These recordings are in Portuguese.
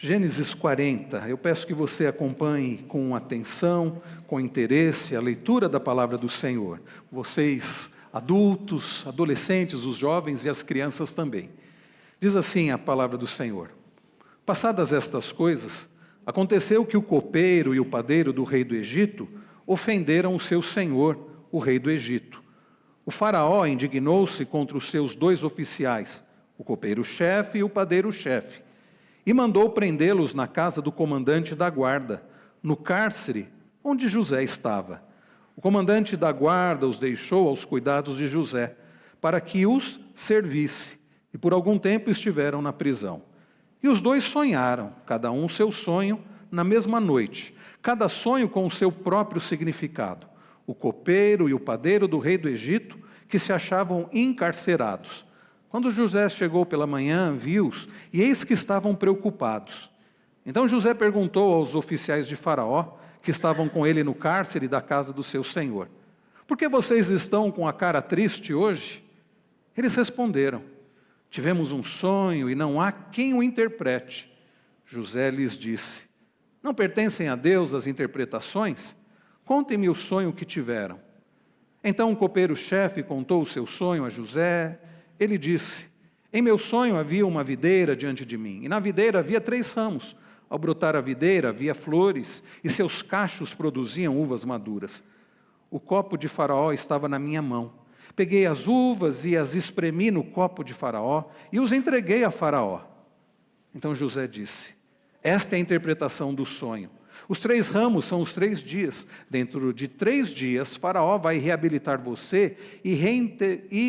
Gênesis 40, eu peço que você acompanhe com atenção, com interesse, a leitura da palavra do Senhor. Vocês, adultos, adolescentes, os jovens e as crianças também. Diz assim a palavra do Senhor: passadas estas coisas, aconteceu que o copeiro e o padeiro do rei do Egito ofenderam o seu senhor, o rei do Egito. O faraó indignou-se contra os seus dois oficiais, o copeiro-chefe e o padeiro-chefe, e mandou prendê-los na casa do comandante da guarda, no cárcere onde José estava. O comandante da guarda os deixou aos cuidados de José, para que os servisse, e por algum tempo estiveram na prisão. E os dois sonharam, cada um seu sonho, na mesma noite, cada sonho com o seu próprio significado. O copeiro e o padeiro do rei do Egito, que se achavam encarcerados. Quando José chegou pela manhã, viu-os, e eis que estavam preocupados. Então José perguntou aos oficiais de Faraó, que estavam com ele no cárcere da casa do seu senhor: por que vocês estão com a cara triste hoje? Eles responderam: tivemos um sonho e não há quem o interprete. José lhes disse: não pertencem a Deus as interpretações? Contem-me o sonho que tiveram. Então o copeiro-chefe contou o seu sonho a José. Ele disse: em meu sonho havia uma videira diante de mim, e na videira havia 3 ramos. Ao brotar a videira havia flores, e seus cachos produziam uvas maduras. O copo de Faraó estava na minha mão. Peguei as uvas e as espremi no copo de Faraó, e os entreguei a Faraó. Então José disse: esta é a interpretação do sonho. Os 3 ramos são os 3 dias. Dentro de 3 dias, Faraó vai reabilitar você e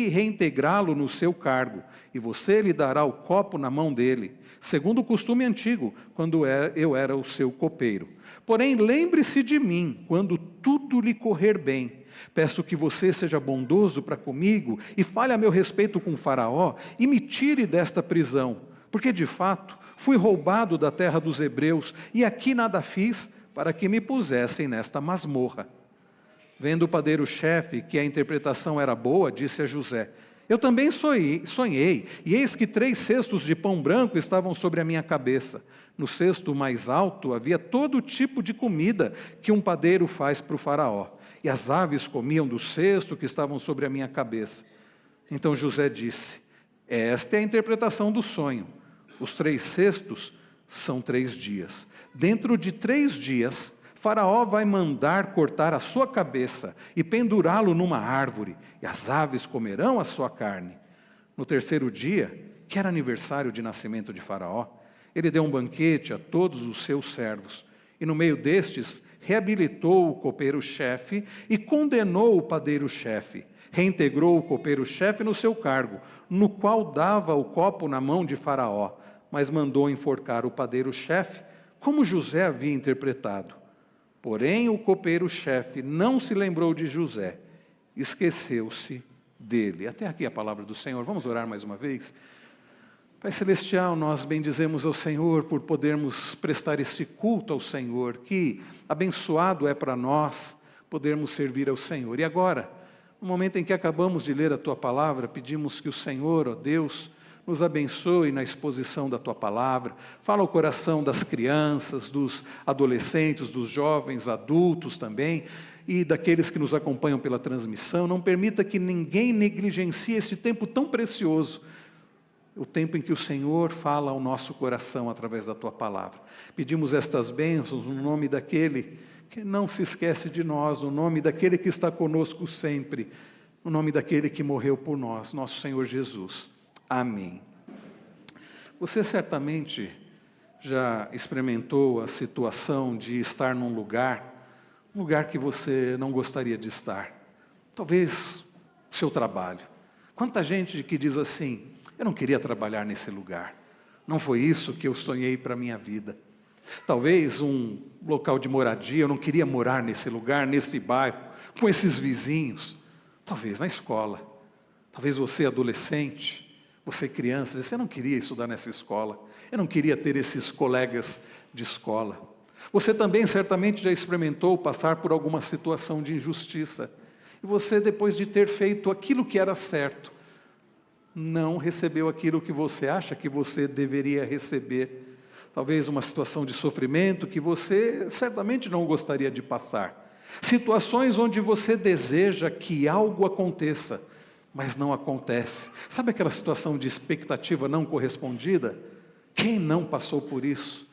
reintegrá-lo no seu cargo. E você lhe dará o copo na mão dele, segundo o costume antigo, quando eu era o seu copeiro. Porém, lembre-se de mim, quando tudo lhe correr bem. Peço que você seja bondoso para comigo e fale a meu respeito com Faraó e me tire desta prisão, porque de fato fui roubado da terra dos hebreus, e aqui nada fiz para que me pusessem nesta masmorra. Vendo o padeiro-chefe que a interpretação era boa, disse a José: eu também sonhei, e eis que 3 cestos de pão branco estavam sobre a minha cabeça. No cesto mais alto havia todo tipo de comida que um padeiro faz para o faraó, e as aves comiam do cesto que estavam sobre a minha cabeça. Então José disse: esta é a interpretação do sonho. Os 3 cestos são 3 dias. Dentro de 3 dias, Faraó vai mandar cortar a sua cabeça e pendurá-lo numa árvore, e as aves comerão a sua carne. No 3º dia, que era aniversário de nascimento de Faraó, ele deu um banquete a todos os seus servos, e no meio destes, reabilitou o copeiro-chefe e condenou o padeiro-chefe. Reintegrou o copeiro-chefe no seu cargo, no qual dava o copo na mão de Faraó, mas mandou enforcar o padeiro-chefe, como José havia interpretado. Porém, o copeiro-chefe não se lembrou de José, esqueceu-se dele. Até aqui a palavra do Senhor. Vamos orar mais uma vez? Pai Celestial, nós bendizemos ao Senhor por podermos prestar este culto ao Senhor, que abençoado é para nós podermos servir ao Senhor. E agora, no momento em que acabamos de ler a Tua palavra, pedimos que o Senhor, ó Deus, nos abençoe na exposição da Tua palavra. Fala ao coração das crianças, dos adolescentes, dos jovens, adultos também, e daqueles que nos acompanham pela transmissão. Não permita que ninguém negligencie esse tempo tão precioso, o tempo em que o Senhor fala ao nosso coração através da Tua palavra. Pedimos estas bênçãos no nome daquele que não se esquece de nós, no nome daquele que está conosco sempre, no nome daquele que morreu por nós, nosso Senhor Jesus. Amém. Você certamente já experimentou a situação de estar num lugar que você não gostaria de estar. Talvez o seu trabalho. Quanta gente que diz assim: eu não queria trabalhar nesse lugar. Não foi isso que eu sonhei para a minha vida. Talvez um local de moradia, eu não queria morar nesse lugar, nesse bairro, com esses vizinhos. Talvez na escola. Talvez você adolescente, você criança, você não queria estudar nessa escola, eu não queria ter esses colegas de escola. Você também certamente já experimentou passar por alguma situação de injustiça, e você, depois de ter feito aquilo que era certo, não recebeu aquilo que você acha que você deveria receber. talvez uma situação de sofrimento que você certamente não gostaria de passar, situações onde você deseja que algo aconteça, mas não acontece. Sabe aquela situação de expectativa não correspondida? Quem não passou por isso?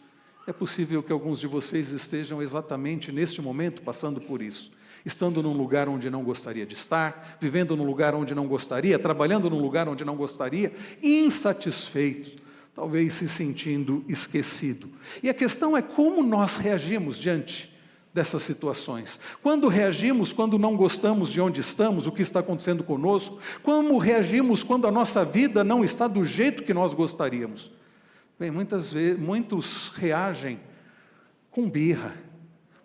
É possível que alguns de vocês estejam exatamente neste momento passando por isso, estando num lugar onde não gostaria de estar, vivendo num lugar onde não gostaria, trabalhando num lugar onde não gostaria, insatisfeitos, talvez se sentindo esquecido. E a questão é como nós reagimos diante dessas situações. Quando reagimos quando não gostamos de onde estamos, o que está acontecendo conosco? Como reagimos quando a nossa vida não está do jeito que nós gostaríamos? Bem, muitas vezes, muitos reagem com birra,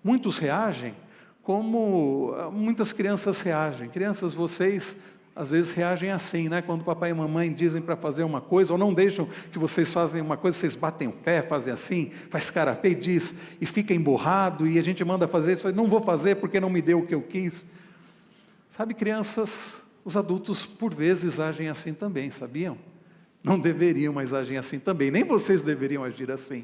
muitos reagem como muitas crianças reagem. Crianças, vocês às vezes reagem assim, né? Quando papai e mamãe dizem para fazer uma coisa, ou não deixam que vocês façam uma coisa, vocês batem o pé, fazem assim, faz cara feia, diz, e fica emburrado, e a gente manda fazer isso, não vou fazer porque não me deu o que eu quis. Sabe, crianças, os adultos por vezes agem assim também, sabiam? Não deveriam, mas agem assim também. Nem vocês deveriam agir assim.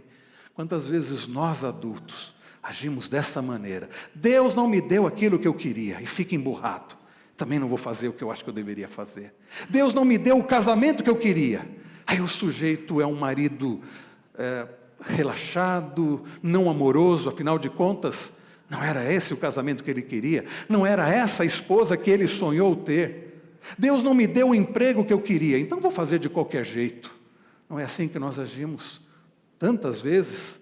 Quantas vezes nós adultos agimos dessa maneira? Deus não me deu aquilo que eu queria e fica emburrado. Também não vou fazer o que eu acho que eu deveria fazer. Deus não me deu o casamento que eu queria. Aí o sujeito é um marido relaxado, não amoroso, afinal de contas, não era esse o casamento que ele queria. Não era essa a esposa que ele sonhou ter. Deus não me deu o emprego que eu queria, então vou fazer de qualquer jeito. Não é assim que nós agimos? Tantas vezes,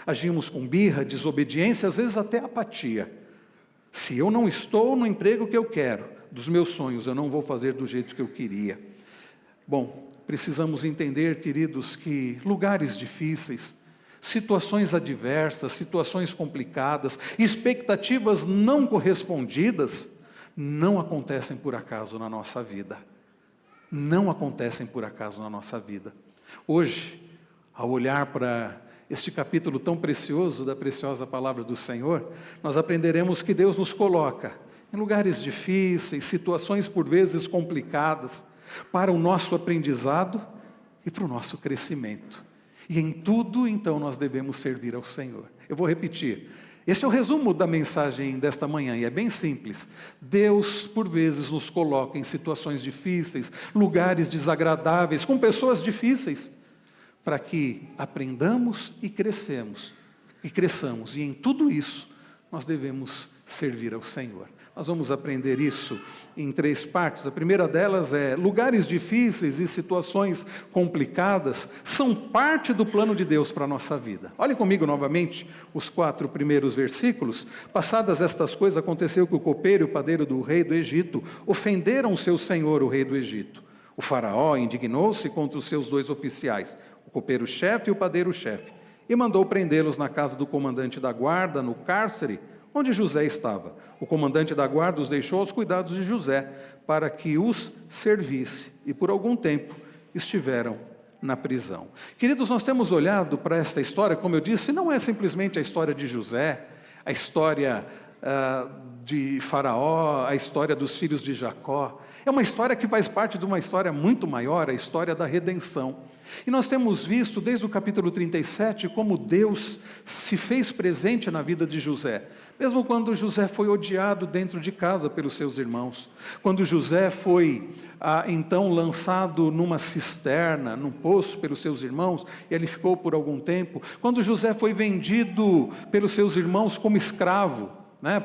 agimos com birra, desobediência, às vezes até apatia. Se eu não estou no emprego que eu quero, dos meus sonhos, eu não vou fazer do jeito que eu queria. Bom, precisamos entender, queridos, que lugares difíceis, situações adversas, situações complicadas, expectativas não correspondidas, não acontecem por acaso na nossa vida. Não acontecem por acaso na nossa vida. Hoje, ao olhar para este capítulo tão precioso da preciosa palavra do Senhor, nós aprenderemos que Deus nos coloca em lugares difíceis, situações por vezes complicadas, para o nosso aprendizado e para o nosso crescimento. E em tudo, então, nós devemos servir ao Senhor. Eu vou repetir. Esse é o resumo da mensagem desta manhã, e é bem simples. Deus, por vezes, nos coloca em situações difíceis, lugares desagradáveis, com pessoas difíceis, para que aprendamos e cresçamos, e em tudo isso, nós devemos servir ao Senhor. Nós vamos aprender isso em 3 partes. A primeira delas é: lugares difíceis e situações complicadas são parte do plano de Deus para a nossa vida. Olhem comigo novamente os 4 primeiros versículos. Passadas estas coisas, aconteceu que o copeiro e o padeiro do rei do Egito ofenderam o seu senhor, o rei do Egito. O faraó indignou-se contra os seus 2 oficiais, o copeiro-chefe e o padeiro-chefe, e mandou prendê-los na casa do comandante da guarda, no cárcere, onde José estava. O comandante da guarda os deixou aos cuidados de José, para que os servisse, e por algum tempo estiveram na prisão. Queridos, nós temos olhado para esta história, como eu disse, não é simplesmente a história de José, a história de Faraó, a história dos filhos de Jacó. É uma história que faz parte de uma história muito maior, a história da redenção. E nós temos visto desde o capítulo 37 como Deus se fez presente na vida de José. Mesmo quando José foi odiado dentro de casa pelos seus irmãos. Quando José foi então lançado numa cisterna, num poço pelos seus irmãos, e ele ficou por algum tempo. Quando José foi vendido pelos seus irmãos como escravo, né,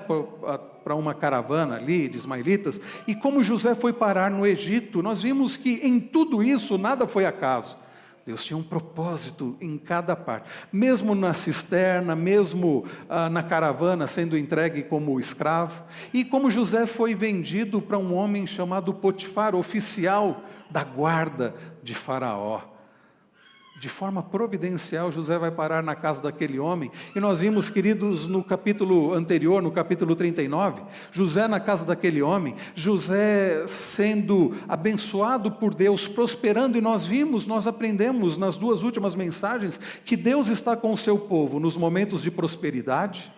para uma caravana ali de ismaelitas, e como José foi parar no Egito, nós vimos que em tudo isso nada foi acaso. Deus tinha um propósito em cada parte, mesmo na cisterna, mesmo na caravana sendo entregue como escravo, e como José foi vendido para um homem chamado Potifar, oficial da guarda de Faraó. De forma providencial, José vai parar na casa daquele homem, e nós vimos, queridos, no capítulo anterior, no capítulo 39, José na casa daquele homem, José sendo abençoado por Deus, prosperando, e nós aprendemos nas 2 últimas mensagens, que Deus está com o seu povo nos momentos de prosperidade,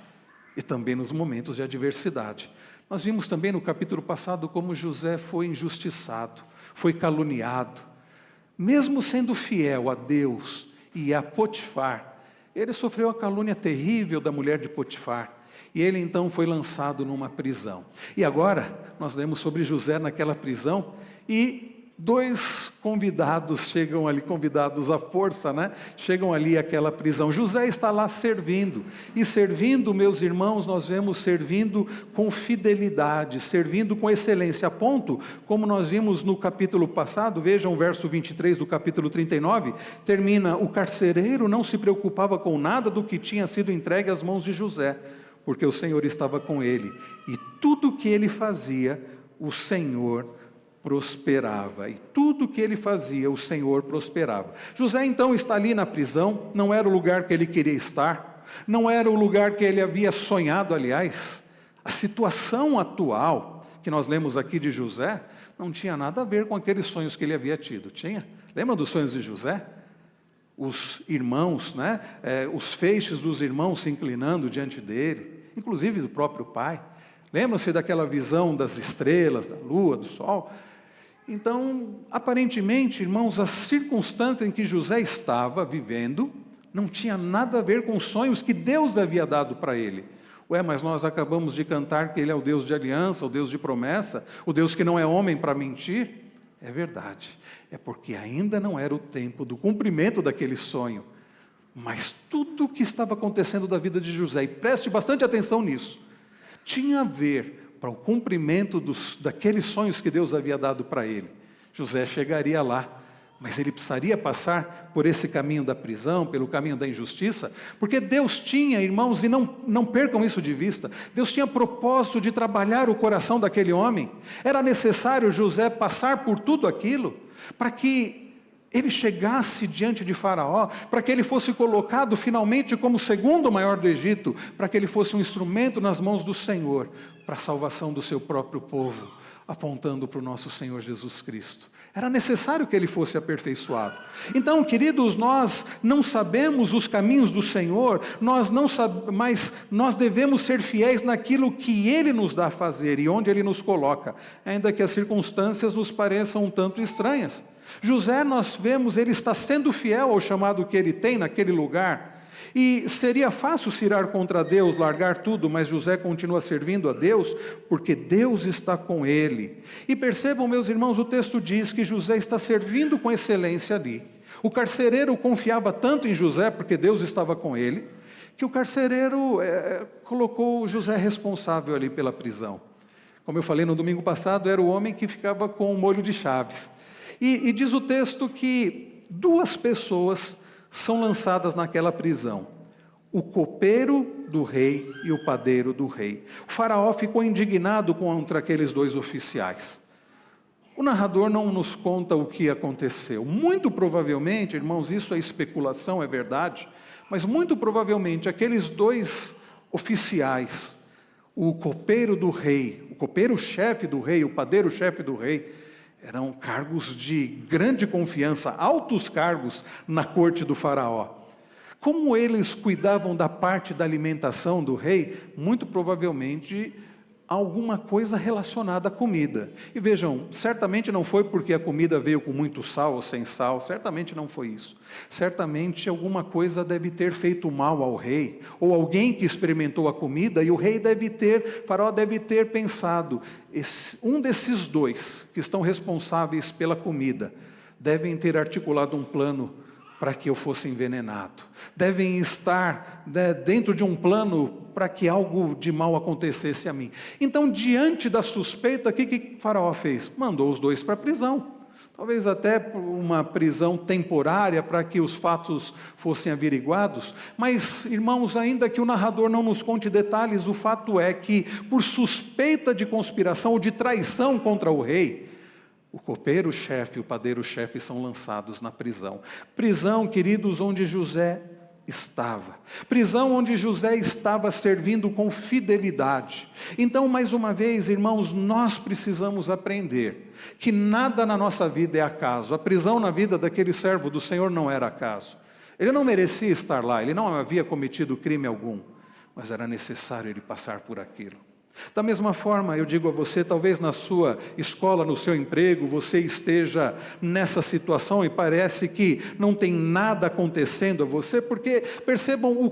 e também nos momentos de adversidade. Nós vimos também no capítulo passado, como José foi injustiçado, foi caluniado, mesmo sendo fiel a Deus e a Potifar, Ele sofreu a calúnia terrível da mulher de Potifar. E ele então foi lançado numa prisão. E agora, nós lemos sobre José naquela prisão, e dois convidados chegam ali, convidados à força, né? Chegam ali àquela prisão. José está lá servindo. E servindo, meus irmãos, nós vemos servindo com fidelidade, servindo com excelência, a ponto, como nós vimos no capítulo passado, vejam o verso 23 do capítulo 39, termina: o carcereiro não se preocupava com nada do que tinha sido entregue às mãos de José, porque o Senhor estava com ele, e tudo que ele fazia, o Senhor prosperava. E tudo que ele fazia, o Senhor prosperava. José então está ali na prisão, não era o lugar que ele queria estar, não era o lugar que ele havia sonhado, aliás. A situação atual, que nós lemos aqui de José, não tinha nada a ver com aqueles sonhos que ele havia tido, tinha? Lembra dos sonhos de José? Os irmãos, né? Os feixes dos irmãos se inclinando diante dele, inclusive do próprio pai. Lembram-se daquela visão das estrelas, da lua, do sol? Então, aparentemente, irmãos, a circunstância em que José estava vivendo não tinha nada a ver com os sonhos que Deus havia dado para ele. Mas nós acabamos de cantar que ele é o Deus de aliança, o Deus de promessa, o Deus que não é homem para mentir. É verdade, é porque ainda não era o tempo do cumprimento daquele sonho. Mas tudo o que estava acontecendo da vida de José, e preste bastante atenção nisso, tinha a ver para o cumprimento daqueles sonhos que Deus havia dado para ele. José chegaria lá, mas ele precisaria passar por esse caminho da prisão, pelo caminho da injustiça, porque Deus tinha, irmãos, e não percam isso de vista, Deus tinha propósito de trabalhar o coração daquele homem. Era necessário José passar por tudo aquilo, para que ele chegasse diante de Faraó, para que ele fosse colocado finalmente como o segundo maior do Egito, para que ele fosse um instrumento nas mãos do Senhor, para a salvação do seu próprio povo, apontando para o nosso Senhor Jesus Cristo. Era necessário que ele fosse aperfeiçoado. Então, queridos, nós não sabemos os caminhos do Senhor, mas nós devemos ser fiéis naquilo que Ele nos dá a fazer e onde Ele nos coloca, ainda que as circunstâncias nos pareçam um tanto estranhas. José, nós vemos, ele está sendo fiel ao chamado que ele tem naquele lugar, e seria fácil se irar contra Deus, largar tudo, mas José continua servindo a Deus, porque Deus está com ele. E percebam, meus irmãos, o texto diz que José está servindo com excelência ali. O carcereiro confiava tanto em José, porque Deus estava com ele, que o carcereiro colocou José responsável ali pela prisão. Como eu falei no domingo passado, era o homem que ficava com o molho de chaves. E diz o texto que 2 pessoas são lançadas naquela prisão: o copeiro do rei e o padeiro do rei. O faraó ficou indignado contra aqueles 2 oficiais. O narrador não nos conta o que aconteceu. Muito provavelmente, irmãos, isso é especulação, é verdade, mas muito provavelmente aqueles 2 oficiais, o copeiro do rei, o copeiro-chefe do rei, o padeiro-chefe do rei, eram cargos de grande confiança, altos cargos na corte do faraó. Como eles cuidavam da parte da alimentação do rei, muito provavelmente alguma coisa relacionada à comida. E vejam, certamente não foi porque a comida veio com muito sal ou sem sal, certamente não foi isso. Certamente alguma coisa deve ter feito mal ao rei, ou alguém que experimentou a comida, e o rei Faraó deve ter pensado, um desses 2 que estão responsáveis pela comida, devem ter articulado um plano para que eu fosse envenenado. Devem estar dentro de um plano para que algo de mal acontecesse a mim. Então, diante da suspeita, o que Faraó fez? Mandou os 2 para a prisão. Talvez até uma prisão temporária para que os fatos fossem averiguados. Mas, irmãos, ainda que o narrador não nos conte detalhes, o fato é que, por suspeita de conspiração ou de traição contra o rei, o copeiro-chefe e o padeiro-chefe são lançados na prisão. Prisão, queridos, onde José estava. Prisão onde José estava servindo com fidelidade. Então, mais uma vez, irmãos, nós precisamos aprender que nada na nossa vida é acaso. A prisão na vida daquele servo do Senhor não era acaso. Ele não merecia estar lá, ele não havia cometido crime algum, mas era necessário ele passar por aquilo. Da mesma forma, eu digo a você, talvez na sua escola, no seu emprego, você esteja nessa situação e parece que não tem nada acontecendo a você, porque, percebam,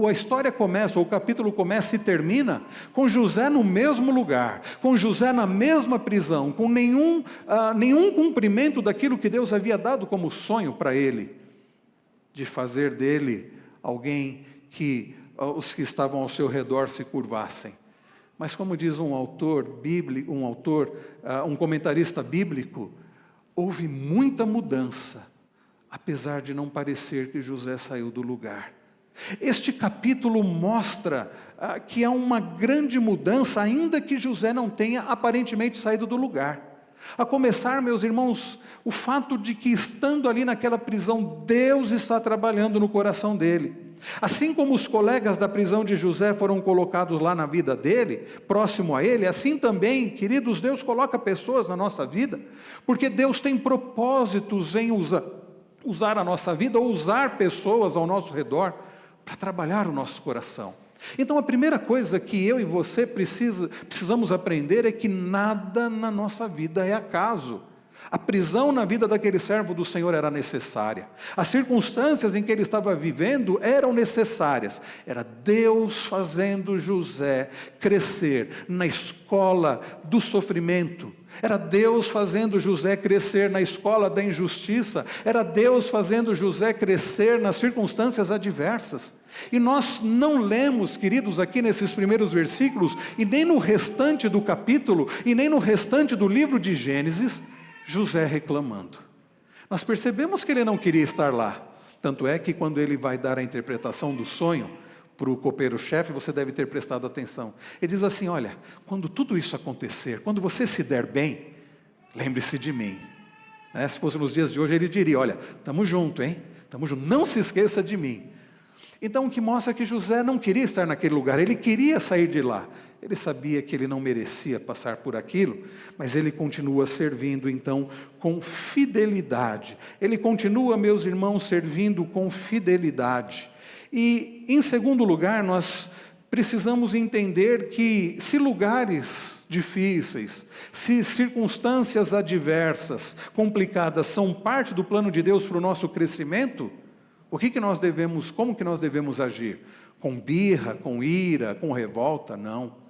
a história começa, o capítulo começa e termina com José no mesmo lugar, com José na mesma prisão, com nenhum cumprimento daquilo que Deus havia dado como sonho para ele, de fazer dele alguém que os que estavam ao seu redor se curvassem. Mas como diz um comentarista bíblico, houve muita mudança, apesar de não parecer que José saiu do lugar. Este capítulo mostra que há uma grande mudança, ainda que José não tenha aparentemente saído do lugar. A começar, meus irmãos, o fato de que estando ali naquela prisão, Deus está trabalhando no coração dele. Assim como os colegas da prisão de José foram colocados lá na vida dele, próximo a ele, assim também, queridos, Deus coloca pessoas na nossa vida, porque Deus tem propósitos em usar a nossa vida, ou usar pessoas ao nosso redor, para trabalhar o nosso coração. Então a primeira coisa que eu e você precisamos aprender é que nada na nossa vida é acaso. A prisão na vida daquele servo do Senhor era necessária. As circunstâncias em que ele estava vivendo eram necessárias. Era Deus fazendo José crescer na escola do sofrimento. Era Deus fazendo José crescer na escola da injustiça. Era Deus fazendo José crescer nas circunstâncias adversas. E nós não lemos, queridos, aqui nesses primeiros versículos, e nem no restante do capítulo, e nem no restante do livro de Gênesis, José reclamando. Nós percebemos que ele não queria estar lá. Tanto é que quando ele vai dar a interpretação do sonho para o copeiro-chefe, você deve ter prestado atenção. Ele diz assim: olha, quando tudo isso acontecer, quando você se der bem, lembre-se de mim. Se fosse nos dias de hoje, ele diria: olha, estamos juntos, hein? Estamos juntos, não se esqueça de mim. Então o que mostra que José não queria estar naquele lugar, ele queria sair de lá. Ele sabia que ele não merecia passar por aquilo, mas ele continua servindo então com fidelidade. Ele continua, meus irmãos, servindo com fidelidade. E em segundo lugar, nós precisamos entender que se lugares difíceis, se circunstâncias adversas, complicadas, são parte do plano de Deus para o nosso crescimento, como que nós devemos agir? Com birra, com ira, com revolta? Não.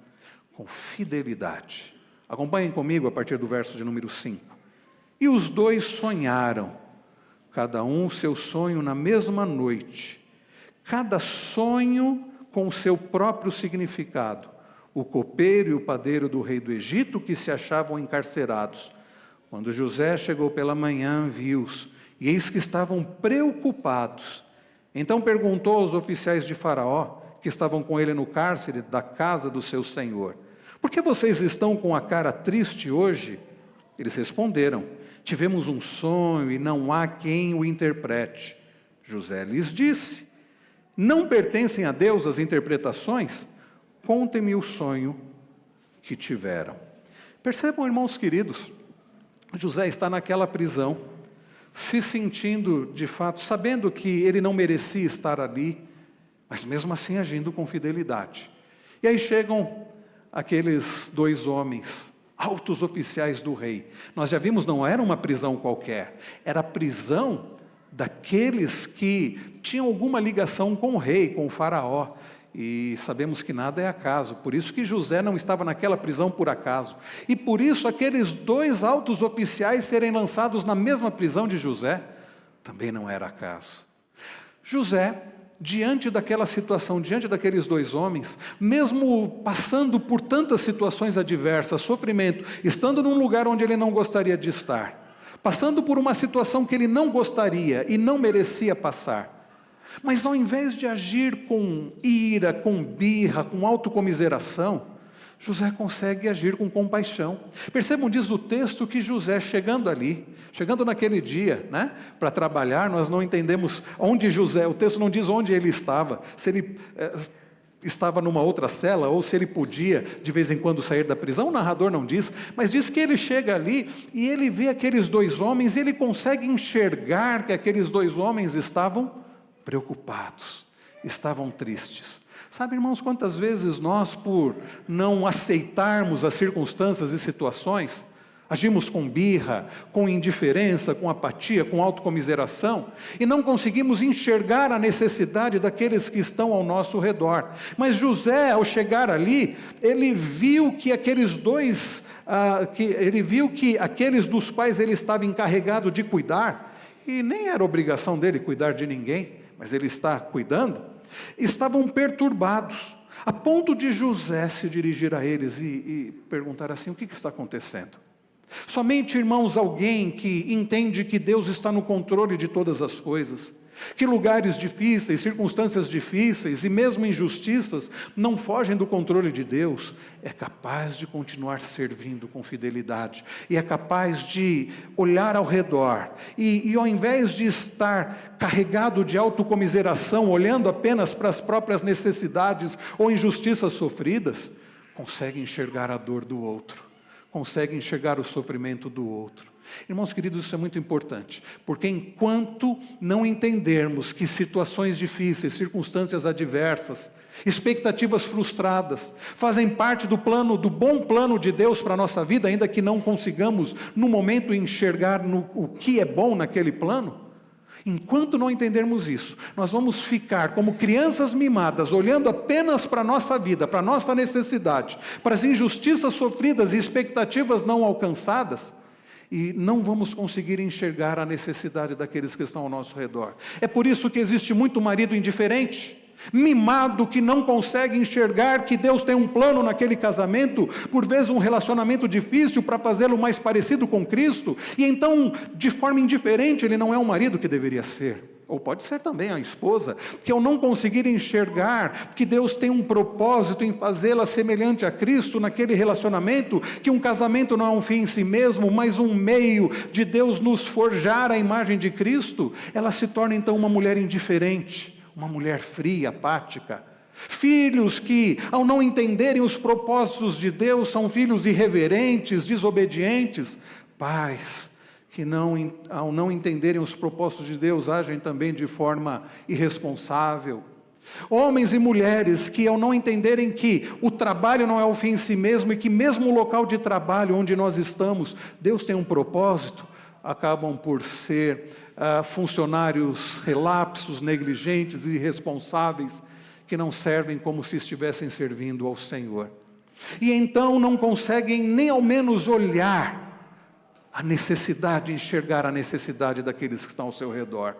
Com fidelidade. Acompanhem comigo a partir do verso de número 5. E os dois sonharam, cada um o seu sonho na mesma noite, cada sonho com o seu próprio significado. O copeiro e o padeiro do rei do Egito, que se achavam encarcerados. Quando José chegou pela manhã, viu-os, e eis que estavam preocupados. Então perguntou aos oficiais de Faraó, que estavam com ele no cárcere da casa do seu senhor: por que vocês estão com a cara triste hoje? Eles responderam: tivemos um sonho e não há quem o interprete. José lhes disse: não pertencem a Deus as interpretações? Contem-me o sonho que tiveram. Percebam, irmãos queridos, José está naquela prisão, se sentindo de fato, sabendo que ele não merecia estar ali, mas mesmo assim agindo com fidelidade. E aí chegam aqueles dois homens, altos oficiais do rei. Nós já vimos, não era uma prisão qualquer, era a prisão daqueles que tinham alguma ligação com o rei, com o faraó. E sabemos que nada é acaso, por isso que José não estava naquela prisão por acaso. E por isso aqueles dois altos oficiais serem lançados na mesma prisão de José, também não era acaso. José, diante daquela situação, diante daqueles dois homens, mesmo passando por tantas situações adversas, sofrimento, estando num lugar onde ele não gostaria de estar, passando por uma situação que ele não gostaria e não merecia passar, mas ao invés de agir com ira, com birra, com autocomiseração, José consegue agir com compaixão. Percebam, diz o texto, que José chegando ali, chegando naquele dia, para trabalhar, nós não entendemos onde José, o texto não diz onde ele estava, se ele estava numa outra cela, ou se ele podia de vez em quando sair da prisão, o narrador não diz, mas diz que ele chega ali, e ele vê aqueles dois homens, e ele consegue enxergar que aqueles dois homens estavam preocupados, estavam tristes. Sabe, irmãos, quantas vezes nós, por não aceitarmos as circunstâncias e situações, agimos com birra, com indiferença, com apatia, com autocomiseração, e não conseguimos enxergar a necessidade daqueles que estão ao nosso redor. Mas José, ao chegar ali, ele viu que aqueles aqueles dos quais ele estava encarregado de cuidar, e nem era obrigação dele cuidar de ninguém, mas ele está cuidando, estavam perturbados, a ponto de José se dirigir a eles e perguntar assim: o que está acontecendo? Somente, irmãos, alguém que entende que Deus está no controle de todas as coisas, que lugares difíceis, circunstâncias difíceis e mesmo injustiças não fogem do controle de Deus, é capaz de continuar servindo com fidelidade, e é capaz de olhar ao redor, e ao invés de estar carregado de autocomiseração, olhando apenas para as próprias necessidades ou injustiças sofridas, consegue enxergar a dor do outro, consegue enxergar o sofrimento do outro. Irmãos queridos, isso é muito importante, porque enquanto não entendermos que situações difíceis, circunstâncias adversas, expectativas frustradas, fazem parte do bom plano de Deus para a nossa vida, ainda que não consigamos no momento enxergar o que é bom naquele plano, enquanto não entendermos isso, nós vamos ficar como crianças mimadas, olhando apenas para a nossa vida, para a nossa necessidade, para as injustiças sofridas e expectativas não alcançadas, e não vamos conseguir enxergar a necessidade daqueles que estão ao nosso redor. É por isso que existe muito marido indiferente, mimado, que não consegue enxergar que Deus tem um plano naquele casamento, por vezes um relacionamento difícil para fazê-lo mais parecido com Cristo, e então, de forma indiferente, ele não é o marido que deveria ser. Ou pode ser também a esposa, que ao não conseguir enxergar que Deus tem um propósito em fazê-la semelhante a Cristo naquele relacionamento, que um casamento não é um fim em si mesmo, mas um meio de Deus nos forjar a imagem de Cristo, ela se torna então uma mulher indiferente, uma mulher fria, apática. Filhos que, ao não entenderem os propósitos de Deus, são filhos irreverentes, desobedientes. Pais que, ao não entenderem os propósitos de Deus, agem também de forma irresponsável. Homens e mulheres que, ao não entenderem que o trabalho não é o fim em si mesmo, e que mesmo o local de trabalho onde nós estamos, Deus tem um propósito, acabam por ser funcionários relapsos, negligentes e irresponsáveis, que não servem como se estivessem servindo ao Senhor. E então não conseguem nem ao menos olhar a necessidade, enxergar a necessidade daqueles que estão ao seu redor.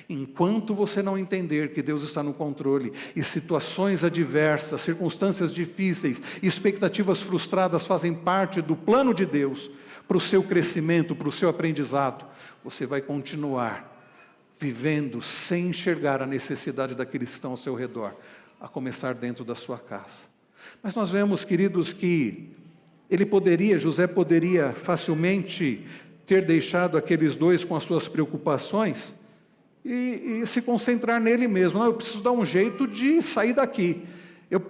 Enquanto você não entender que Deus está no controle, e situações adversas, circunstâncias difíceis, expectativas frustradas fazem parte do plano de Deus para o seu crescimento, para o seu aprendizado, você vai continuar vivendo sem enxergar a necessidade daqueles que estão ao seu redor, a começar dentro da sua casa. Mas nós vemos, queridos, que José poderia facilmente ter deixado aqueles dois com as suas preocupações e se concentrar nele mesmo. Eu preciso dar um jeito de sair daqui.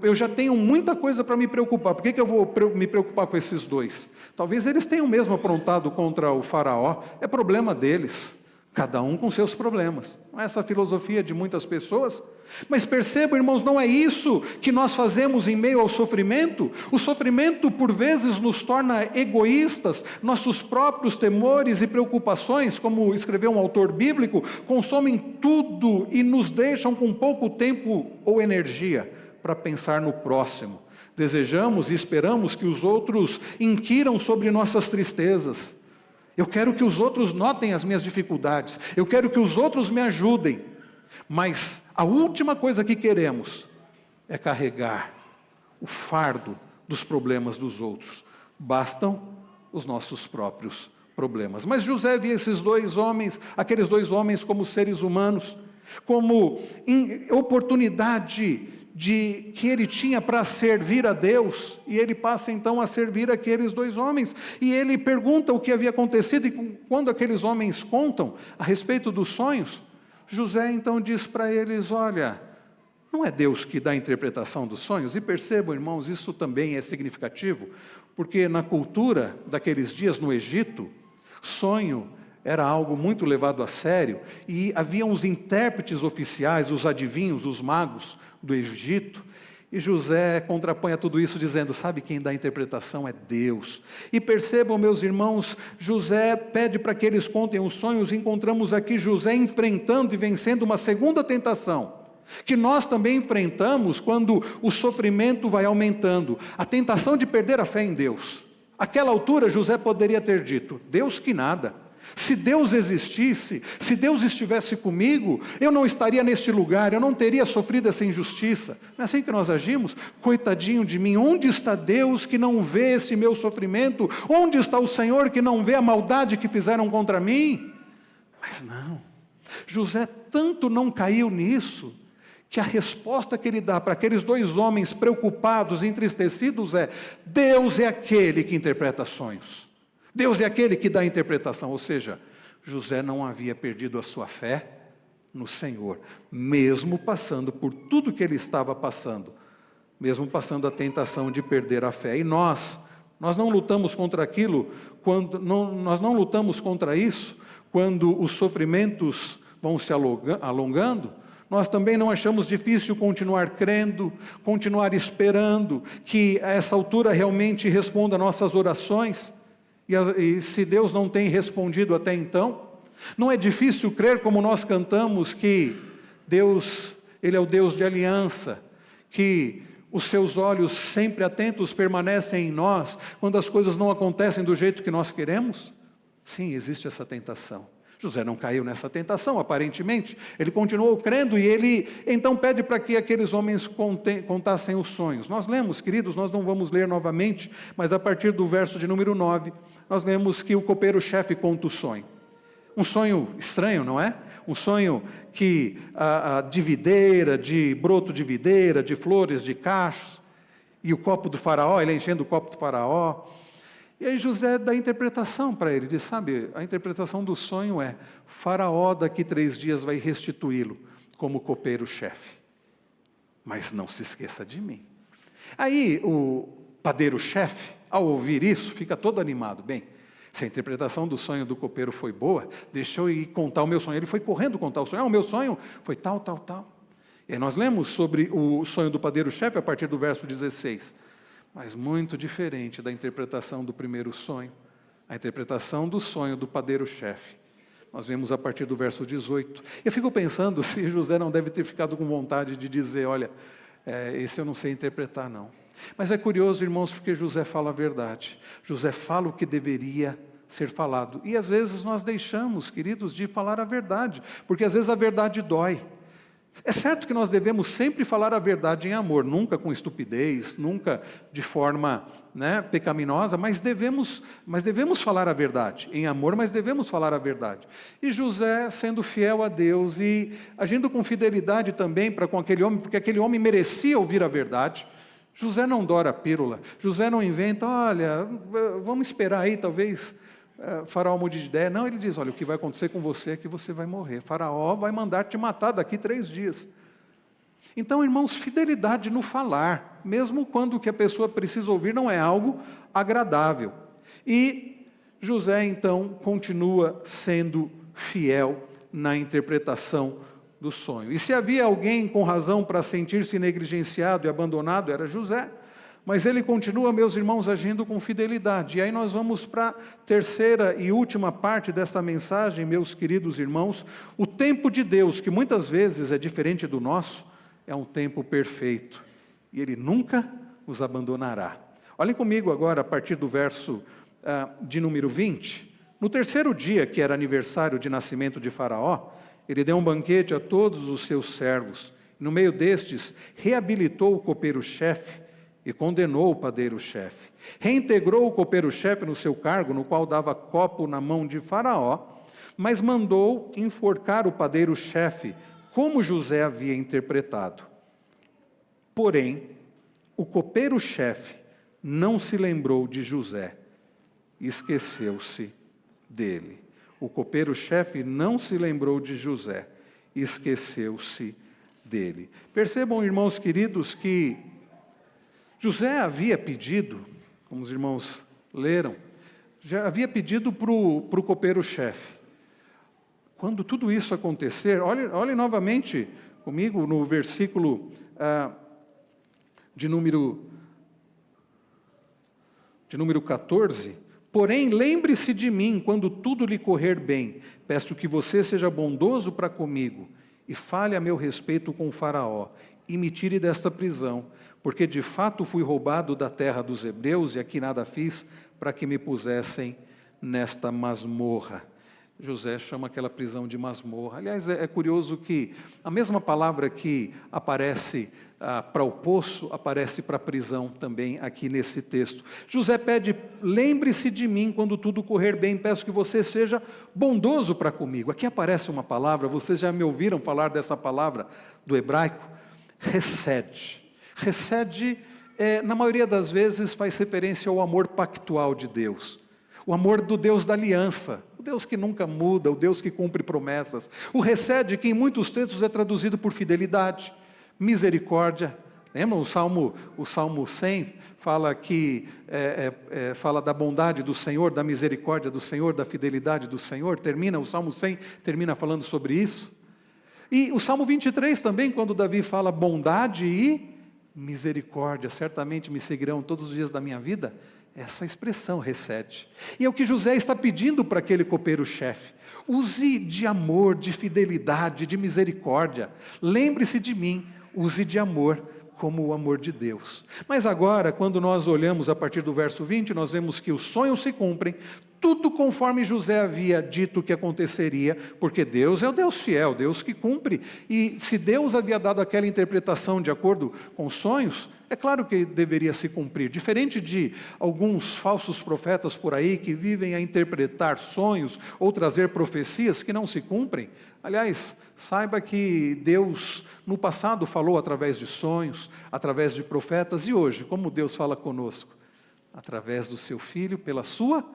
Eu já tenho muita coisa para me preocupar. Por que eu vou me preocupar com esses dois? Talvez eles tenham mesmo aprontado contra o faraó. É problema deles. Cada um com seus problemas. Não é essa a filosofia de muitas pessoas? Mas percebam, irmãos, não é isso que nós fazemos em meio ao sofrimento. O sofrimento, por vezes, nos torna egoístas. Nossos próprios temores e preocupações, como escreveu um autor bíblico, consomem tudo e nos deixam com pouco tempo ou energia para pensar no próximo. Desejamos e esperamos que os outros inquiram sobre nossas tristezas. Eu quero que os outros notem as minhas dificuldades. Eu quero que os outros me ajudem. Mas a última coisa que queremos é carregar o fardo dos problemas dos outros. Bastam os nossos próprios problemas. Mas José via aqueles dois homens como seres humanos, como oportunidade que ele tinha para servir a Deus, e ele passa então a servir aqueles dois homens, e ele pergunta o que havia acontecido, e quando aqueles homens contam a respeito dos sonhos, José então diz para eles: olha, não é Deus que dá a interpretação dos sonhos? E percebam, irmãos, isso também é significativo, porque na cultura daqueles dias no Egito, sonho era algo muito levado a sério, e havia os intérpretes oficiais, os adivinhos, os magos do Egito, e José contrapõe a tudo isso dizendo, sabe quem dá a interpretação é Deus. E percebam, meus irmãos, José pede para que eles contem os sonhos, encontramos aqui José enfrentando e vencendo uma segunda tentação, que nós também enfrentamos quando o sofrimento vai aumentando, a tentação de perder a fé em Deus. Àquela altura José poderia ter dito, Deus que nada. Se Deus existisse, se Deus estivesse comigo, eu não estaria neste lugar, eu não teria sofrido essa injustiça. Não é assim que nós agimos? Coitadinho de mim, onde está Deus que não vê esse meu sofrimento? Onde está o Senhor que não vê a maldade que fizeram contra mim? Mas não, José tanto não caiu nisso, que a resposta que ele dá para aqueles dois homens preocupados, entristecidos é, Deus é aquele que interpreta sonhos. Deus é aquele que dá a interpretação, ou seja, José não havia perdido a sua fé no Senhor, mesmo passando por tudo que ele estava passando, mesmo passando a tentação de perder a fé. E nós não lutamos contra aquilo, nós não lutamos contra isso, quando os sofrimentos vão se alongando, nós também não achamos difícil continuar crendo, continuar esperando, que a essa altura realmente responda a nossas orações. E se Deus não tem respondido até então, não é difícil crer, como nós cantamos, que Deus, Ele é o Deus de aliança, que os seus olhos sempre atentos permanecem em nós, quando as coisas não acontecem do jeito que nós queremos? Sim, existe essa tentação. José não caiu nessa tentação, aparentemente, ele continuou crendo e ele então pede para que aqueles homens contassem os sonhos. Nós lemos, queridos, nós não vamos ler novamente, mas a partir do verso de número 9, nós lemos que o copeiro-chefe conta o sonho. Um sonho estranho, não é? Um sonho que de videira, de broto de videira, de flores, de cachos, e o copo do faraó, ele enchendo o copo do faraó. E aí José dá a interpretação para ele, diz, sabe, a interpretação do sonho é, faraó daqui 3 dias vai restituí-lo como copeiro-chefe, mas não se esqueça de mim. Aí o padeiro-chefe, ao ouvir isso, fica todo animado, bem, se a interpretação do sonho do copeiro foi boa, deixa eu ir contar o meu sonho. Ele foi correndo contar o sonho, o meu sonho foi tal, tal, tal. E aí nós lemos sobre o sonho do padeiro-chefe a partir do verso 16, mas muito diferente da interpretação do primeiro sonho. A interpretação do sonho do padeiro-chefe, nós vemos a partir do verso 18. Eu fico pensando se José não deve ter ficado com vontade de dizer, olha, esse eu não sei interpretar não. Mas é curioso, irmãos, porque José fala a verdade. José fala o que deveria ser falado. E às vezes nós deixamos, queridos, de falar a verdade, porque às vezes a verdade dói. É certo que nós devemos sempre falar a verdade em amor, nunca com estupidez, nunca de forma pecaminosa, mas devemos falar a verdade em amor, mas devemos falar a verdade. E José, sendo fiel a Deus e agindo com fidelidade também para com aquele homem, porque aquele homem merecia ouvir a verdade, José não dora a pílula, José não inventa, olha, vamos esperar aí, talvez Faraó mude de ideia. Não, ele diz, olha, o que vai acontecer com você é que você vai morrer. Faraó vai mandar te matar daqui 3 dias. Então, irmãos, fidelidade no falar, mesmo quando o que a pessoa precisa ouvir não é algo agradável. E José, então, continua sendo fiel na interpretação do sonho. E se havia alguém com razão para sentir-se negligenciado e abandonado, era José. Mas ele continua, meus irmãos, agindo com fidelidade. E aí nós vamos para a terceira e última parte dessa mensagem, meus queridos irmãos. O tempo de Deus, que muitas vezes é diferente do nosso, é um tempo perfeito. E Ele nunca nos abandonará. Olhem comigo agora, a partir do verso de número 20. No terceiro dia, que era aniversário de nascimento de Faraó, ele deu um banquete a todos os seus servos. No meio destes, reabilitou o copeiro-chefe, e condenou o padeiro-chefe. Reintegrou o copeiro-chefe no seu cargo, no qual dava copo na mão de Faraó, mas mandou enforcar o padeiro-chefe, como José havia interpretado. Porém, o copeiro-chefe não se lembrou de José, esqueceu-se dele. O copeiro-chefe não se lembrou de José, esqueceu-se dele. Percebam, irmãos queridos, que José havia pedido, como os irmãos leram, já havia pedido para o copeiro-chefe, quando tudo isso acontecer, olhe novamente comigo no versículo de número 14. Porém, lembre-se de mim quando tudo lhe correr bem. Peço que você seja bondoso para comigo e fale a meu respeito com o faraó e me tire desta prisão, porque de fato fui roubado da terra dos hebreus e aqui nada fiz para que me pusessem nesta masmorra. José chama aquela prisão de masmorra. Aliás, é curioso que a mesma palavra que aparece para o poço, aparece para a prisão também aqui nesse texto. José pede, lembre-se de mim quando tudo correr bem, peço que você seja bondoso para comigo. Aqui aparece uma palavra, vocês já me ouviram falar dessa palavra do hebraico? Hesed. Hesed, na maioria das vezes, faz referência ao amor pactual de Deus. O amor do Deus da aliança, o Deus que nunca muda, o Deus que cumpre promessas. O Hesed, que em muitos textos é traduzido por fidelidade, misericórdia. Lembra o Salmo 100 fala que fala da bondade do Senhor, da misericórdia do Senhor, da fidelidade do Senhor. O Salmo 100 termina falando sobre isso. E o Salmo 23 também, quando Davi fala bondade e misericórdia, certamente me seguirão todos os dias da minha vida. Essa expressão recebe. E é o que José está pedindo para aquele copeiro-chefe. Use de amor, de fidelidade, de misericórdia. Lembre-se de mim, use de amor como o amor de Deus. Mas agora, quando nós olhamos a partir do verso 20, nós vemos que os sonhos se cumprem, tudo conforme José havia dito que aconteceria, porque Deus é o Deus fiel, Deus que cumpre. E se Deus havia dado aquela interpretação de acordo com os sonhos, é claro que deveria se cumprir. Diferente de alguns falsos profetas por aí que vivem a interpretar sonhos ou trazer profecias que não se cumprem. Aliás, saiba que Deus no passado falou através de sonhos, através de profetas, e hoje, como Deus fala conosco? Através do seu Filho, pela sua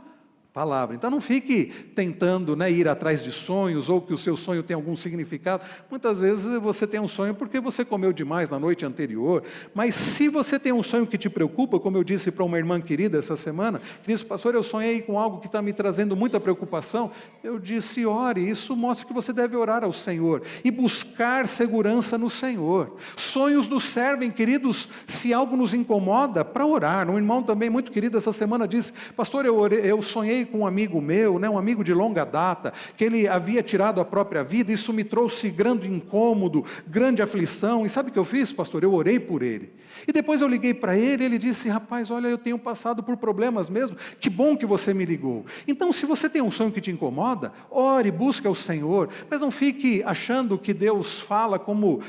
palavra. Então não fique tentando ir atrás de sonhos ou que o seu sonho tenha algum significado. Muitas vezes você tem um sonho porque você comeu demais na noite anterior, mas se você tem um sonho que te preocupa, como eu disse para uma irmã querida essa semana, que disse, pastor, eu sonhei com algo que está me trazendo muita preocupação, eu disse, ore, isso mostra que você deve orar ao Senhor e buscar segurança no Senhor. Sonhos nos servem, queridos, se algo nos incomoda, para orar. Um irmão também muito querido essa semana disse, pastor, eu sonhei com um amigo meu, um amigo de longa data, que ele havia tirado a própria vida, isso me trouxe grande incômodo, grande aflição, e sabe o que eu fiz, pastor? Eu orei por ele, e depois eu liguei para ele, ele disse, rapaz, olha, eu tenho passado por problemas mesmo, que bom que você me ligou. Então, se você tem um sonho que te incomoda, ore, busque ao Senhor, mas não fique achando que Deus fala como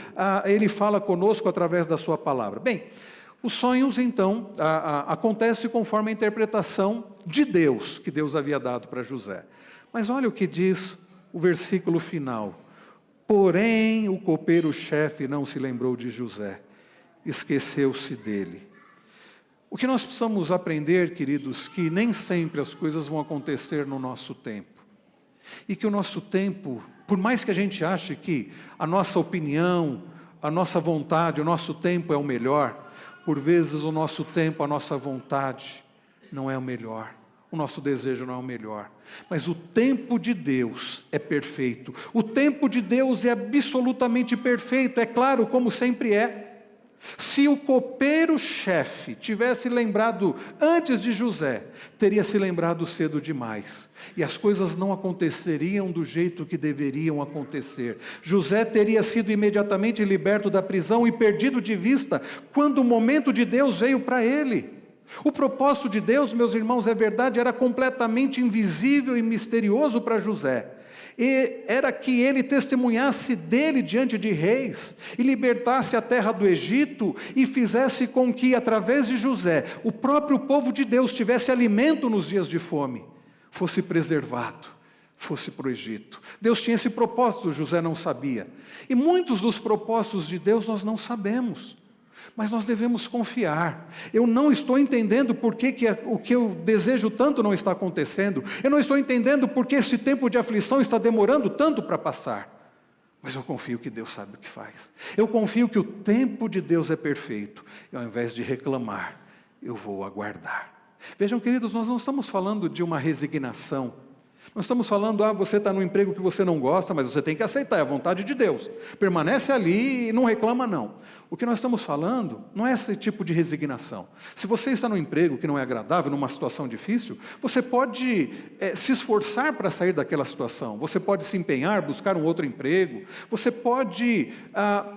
Ele fala conosco através da sua palavra. Bem, os sonhos, então, acontecem conforme a interpretação de Deus, que Deus havia dado para José. Mas olha o que diz o versículo final. Porém, o copeiro-chefe não se lembrou de José, esqueceu-se dele. O que nós precisamos aprender, queridos, que nem sempre as coisas vão acontecer no nosso tempo. E que o nosso tempo, por mais que a gente ache que a nossa opinião, a nossa vontade, o nosso tempo é o melhor, por vezes o nosso tempo, a nossa vontade não é o melhor, o nosso desejo não é o melhor, mas o tempo de Deus é perfeito, o tempo de Deus é absolutamente perfeito, é claro, como sempre é. Se o copeiro-chefe tivesse lembrado antes de José, teria se lembrado cedo demais, e as coisas não aconteceriam do jeito que deveriam acontecer. José teria sido imediatamente liberto da prisão e perdido de vista quando o momento de Deus veio para ele. O propósito de Deus, meus irmãos, é verdade, era completamente invisível e misterioso para José. E era que ele testemunhasse dele diante de reis, e libertasse a terra do Egito, e fizesse com que, através de José, o próprio povo de Deus tivesse alimento nos dias de fome, fosse preservado, fosse para o Egito. Deus tinha esse propósito, José não sabia. E muitos dos propósitos de Deus nós não sabemos. Mas nós devemos confiar. Eu não estou entendendo por que o que eu desejo tanto não está acontecendo. Eu não estou entendendo por que esse tempo de aflição está demorando tanto para passar. Mas eu confio que Deus sabe o que faz. Eu confio que o tempo de Deus é perfeito. E ao invés de reclamar, eu vou aguardar. Vejam, queridos, nós não estamos falando de uma resignação. Nós estamos falando, você está num emprego que você não gosta, mas você tem que aceitar, é a vontade de Deus. Permanece ali e não reclama não. O que nós estamos falando não é esse tipo de resignação. Se você está num emprego que não é agradável, numa situação difícil, você pode se esforçar para sair daquela situação. Você pode se empenhar, buscar um outro emprego. Você pode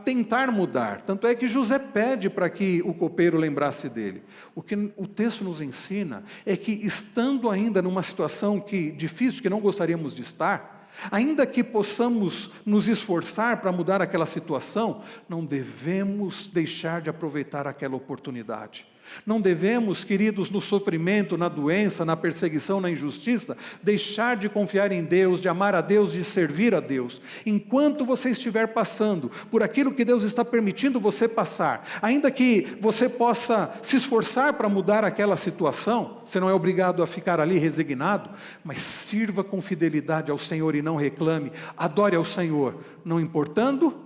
tentar mudar. Tanto é que José pede para que o copeiro lembrasse dele. O que o texto nos ensina é que, estando ainda numa situação difícil, que não gostaríamos de estar, ainda que possamos nos esforçar para mudar aquela situação, não devemos deixar de aproveitar aquela oportunidade. Não devemos, queridos, no sofrimento, na doença, na perseguição, na injustiça, deixar de confiar em Deus, de amar a Deus, de servir a Deus. Enquanto você estiver passando por aquilo que Deus está permitindo você passar, ainda que você possa se esforçar para mudar aquela situação, você não é obrigado a ficar ali resignado, mas sirva com fidelidade ao Senhor e não reclame, adore ao Senhor, não importando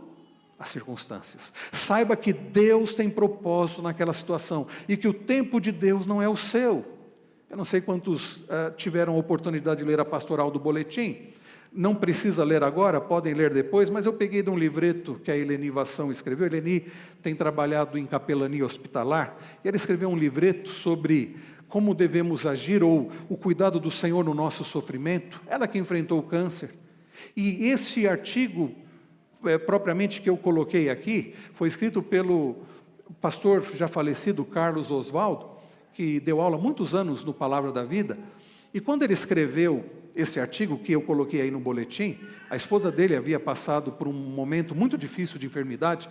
as circunstâncias. Saiba que Deus tem propósito naquela situação e que o tempo de Deus não é o seu. Eu não sei quantos tiveram a oportunidade de ler a pastoral do boletim. Não precisa ler agora, podem ler depois, mas eu peguei de um livreto que a Eleni Vassão escreveu. A Eleni tem trabalhado em capelania hospitalar e ela escreveu um livreto sobre como devemos agir ou o cuidado do Senhor no nosso sofrimento. Ela que enfrentou o câncer. E esse artigo propriamente que eu coloquei aqui, foi escrito pelo pastor já falecido Carlos Oswaldo, que deu aula há muitos anos no Palavra da Vida, e quando ele escreveu esse artigo que eu coloquei aí no boletim, a esposa dele havia passado por um momento muito difícil de enfermidade,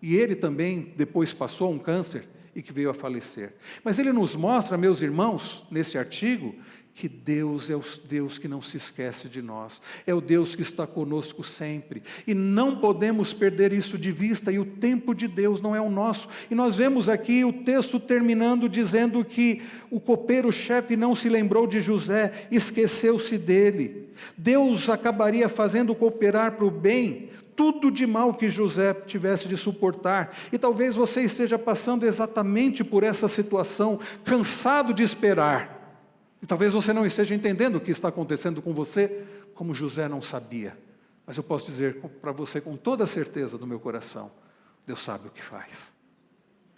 e ele também depois passou um câncer e que veio a falecer. Mas ele nos mostra, meus irmãos, nesse artigo, que Deus é o Deus que não se esquece de nós, é o Deus que está conosco sempre, e não podemos perder isso de vista, e o tempo de Deus não é o nosso, e nós vemos aqui o texto terminando dizendo que o copeiro-chefe não se lembrou de José, esqueceu-se dele. Deus acabaria fazendo cooperar para o bem tudo de mal que José tivesse de suportar, e talvez você esteja passando exatamente por essa situação, cansado de esperar, e talvez você não esteja entendendo o que está acontecendo com você, como José não sabia. Mas eu posso dizer para você com toda a certeza do meu coração, Deus sabe o que faz.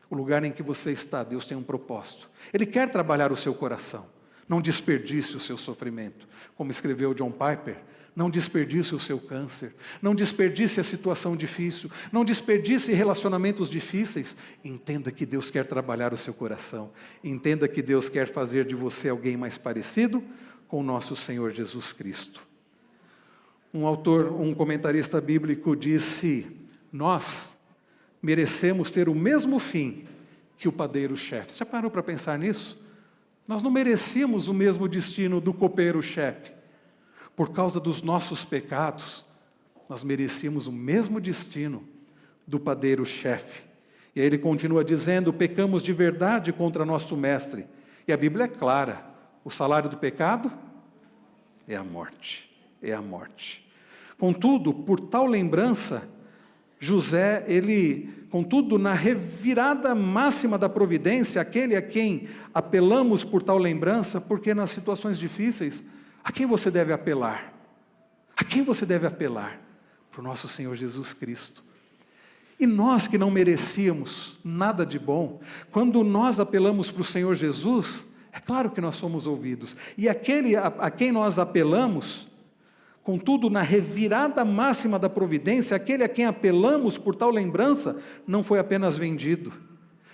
O lugar em que você está, Deus tem um propósito. Ele quer trabalhar o seu coração. Não desperdice o seu sofrimento. Como escreveu John Piper, não desperdice o seu câncer, não desperdice a situação difícil, não desperdice relacionamentos difíceis. Entenda que Deus quer trabalhar o seu coração, entenda que Deus quer fazer de você alguém mais parecido com o nosso Senhor Jesus Cristo. Um comentarista bíblico disse: nós merecemos ter o mesmo fim que o padeiro-chefe. Você já parou para pensar nisso? Nós não merecíamos o mesmo destino do copeiro-chefe. Por causa dos nossos pecados, nós merecíamos o mesmo destino do padeiro-chefe. E aí ele continua dizendo: pecamos de verdade contra nosso mestre. E a Bíblia é clara: o salário do pecado é a morte. É a morte. Contudo, por tal lembrança, José, contudo, na revirada máxima da providência, aquele a quem apelamos por tal lembrança, porque nas situações difíceis, a quem você deve apelar? A quem você deve apelar? Para o nosso Senhor Jesus Cristo. E nós que não merecíamos nada de bom, quando nós apelamos para o Senhor Jesus, é claro que nós somos ouvidos. E aquele a quem nós apelamos, contudo, na revirada máxima da providência, aquele a quem apelamos por tal lembrança, não foi apenas vendido.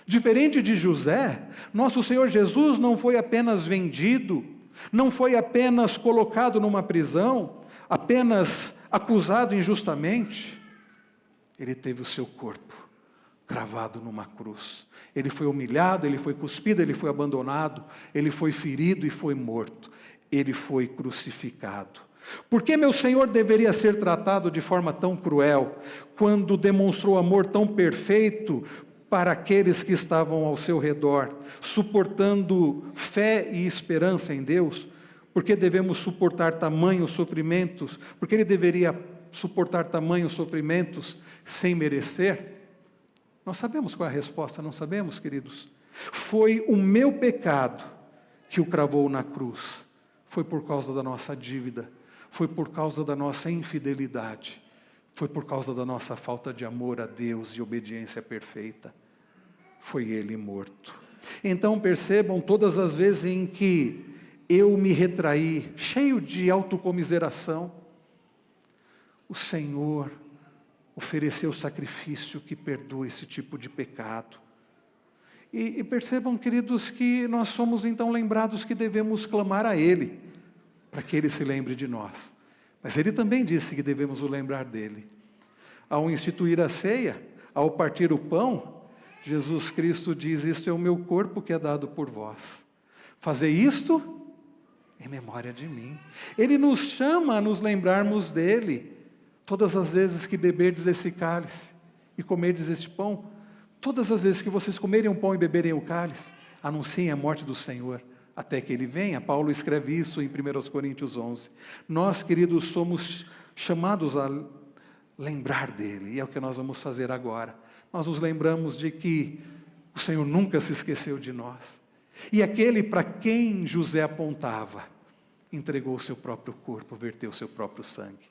Diferente de José, nosso Senhor Jesus não foi apenas vendido, não foi apenas colocado numa prisão, apenas acusado injustamente. Ele teve o seu corpo cravado numa cruz. Ele foi humilhado, ele foi cuspido, ele foi abandonado, ele foi ferido e foi morto. Ele foi crucificado. Por que meu Senhor deveria ser tratado de forma tão cruel, quando demonstrou amor tão perfeito para aqueles que estavam ao seu redor, suportando fé e esperança em Deus? Por que devemos suportar tamanhos sofrimentos? Por que ele deveria suportar tamanhos sofrimentos sem merecer? Nós sabemos qual é a resposta, não sabemos, queridos? Foi o meu pecado que o cravou na cruz. foi por causa da nossa dívida, foi por causa da nossa infidelidade, foi por causa da nossa falta de amor a Deus e obediência perfeita. Foi Ele morto. Então percebam, todas as vezes em que eu me retraí, cheio de autocomiseração, o Senhor ofereceu o sacrifício que perdoa esse tipo de pecado. E percebam, queridos, que nós somos então lembrados que devemos clamar a Ele, para que Ele se lembre de nós. Mas Ele também disse que devemos o lembrar dEle. Ao instituir a ceia, ao partir o pão, Jesus Cristo diz: isto é o meu corpo que é dado por vós. Fazei isto em memória de mim. Ele nos chama a nos lembrarmos dEle, todas as vezes que beberdes esse cálice e comerdes este pão. Todas as vezes que vocês comerem o pão e beberem o cálice, anunciem a morte do Senhor, até que Ele venha. Paulo escreve isso em 1 Coríntios 11. Nós, queridos, somos chamados a lembrar dEle, e é o que nós vamos fazer agora. Nós nos lembramos de que o Senhor nunca se esqueceu de nós. E aquele para quem José apontava, entregou o seu próprio corpo, verteu o seu próprio sangue.